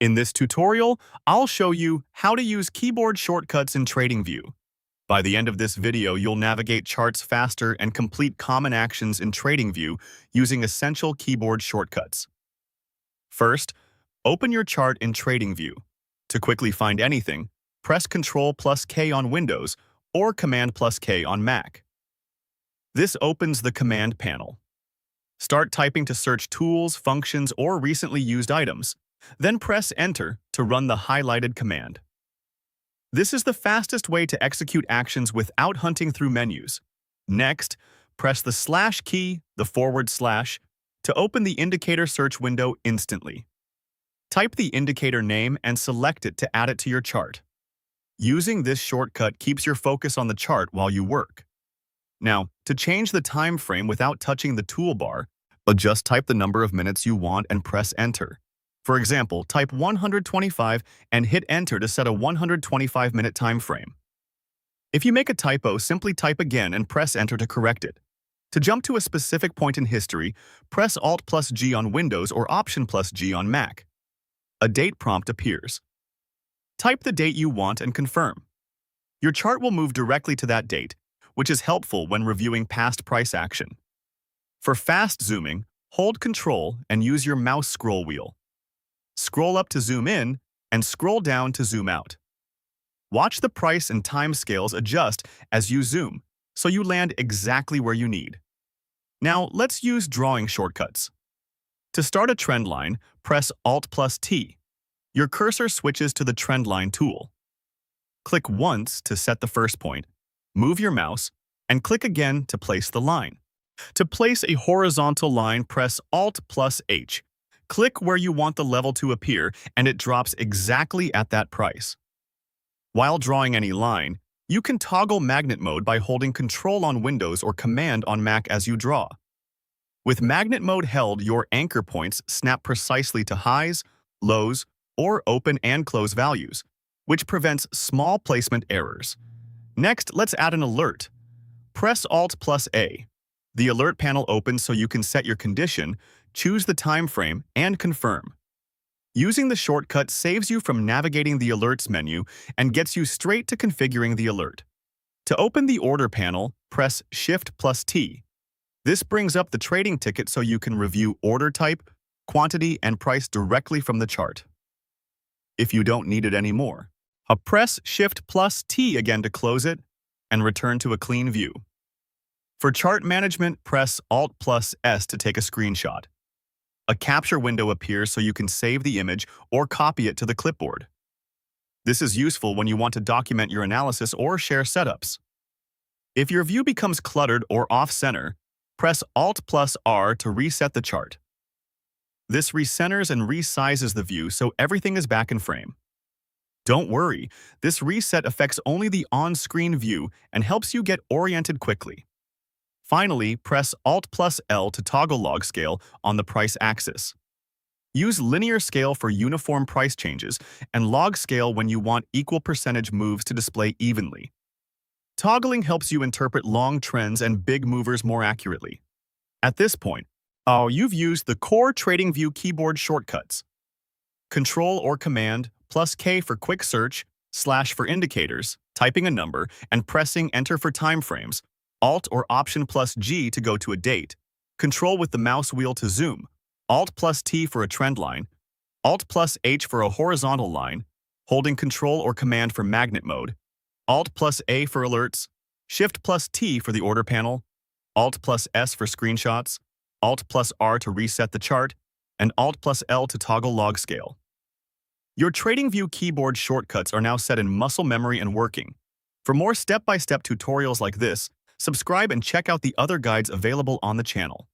In this tutorial, I'll show you how to use keyboard shortcuts in TradingView. By the end of this video, you'll navigate charts faster and complete common actions in TradingView using essential keyboard shortcuts. First, open your chart in TradingView. To quickly find anything, press Ctrl+K on Windows or Command+K on Mac. This opens the Command panel. Start typing to search tools, functions, or recently used items. Then press Enter to run the highlighted command. This is the fastest way to execute actions without hunting through menus. Next, press the slash key, the /, to open the indicator search window instantly. Type the indicator name and select it to add it to your chart. Using this shortcut keeps your focus on the chart while you work. Now, to change the time frame without touching the toolbar, just type the number of minutes you want and press Enter. For example, type 125 and hit Enter to set a 125-minute time frame. If you make a typo, simply type again and press Enter to correct it. To jump to a specific point in history, press Alt+G on Windows or Option+G on Mac. A date prompt appears. Type the date you want and confirm. Your chart will move directly to that date, which is helpful when reviewing past price action. For fast zooming, hold Ctrl and use your mouse scroll wheel. Scroll up to zoom in and scroll down to zoom out. Watch the price and time scales adjust as you zoom, so you land exactly where you need. Now, let's use drawing shortcuts. To start a trend line, press Alt+T. Your cursor switches to the trend line tool. Click once to set the first point, move your mouse, and click again to place the line. To place a horizontal line, press Alt+H. Click where you want the level to appear, and it drops exactly at that price. While drawing any line, you can toggle magnet mode by holding Ctrl on Windows or Command on Mac as you draw. With magnet mode held, your anchor points snap precisely to highs, lows, or open and close values, which prevents small placement errors. Next, let's add an alert. Press Alt+A. The alert panel opens so you can set your condition, choose the time frame, and confirm. Using the shortcut saves you from navigating the alerts menu and gets you straight to configuring the alert. To open the order panel, press Shift+T. This brings up the trading ticket so you can review order type, quantity, and price directly from the chart. If you don't need it anymore, press Shift+T again to close it and return to a clean view. For chart management, press Alt+S to take a screenshot. A capture window appears so you can save the image or copy it to the clipboard. This is useful when you want to document your analysis or share setups. If your view becomes cluttered or off-center, press Alt+R to reset the chart. This recenters and resizes the view so everything is back in frame. Don't worry, this reset affects only the on-screen view and helps you get oriented quickly. Finally, press Alt+L to toggle log scale on the price axis. Use linear scale for uniform price changes and log scale when you want equal percentage moves to display evenly. Toggling helps you interpret long trends and big movers more accurately. At this point, you've used the core TradingView keyboard shortcuts. Control or Command +K for quick search, / for indicators, typing a number, and pressing Enter for time frames. Alt or Option+G to go to a date, Control with the mouse wheel to zoom, Alt+T for a trend line, Alt+H for a horizontal line, holding Control or Command for magnet mode, Alt+A for alerts, Shift+T for the order panel, Alt+S for screenshots, Alt+R to reset the chart, and Alt+L to toggle log scale. Your TradingView keyboard shortcuts are now set in muscle memory and working. For more step-by-step tutorials like this, subscribe and check out the other guides available on the channel.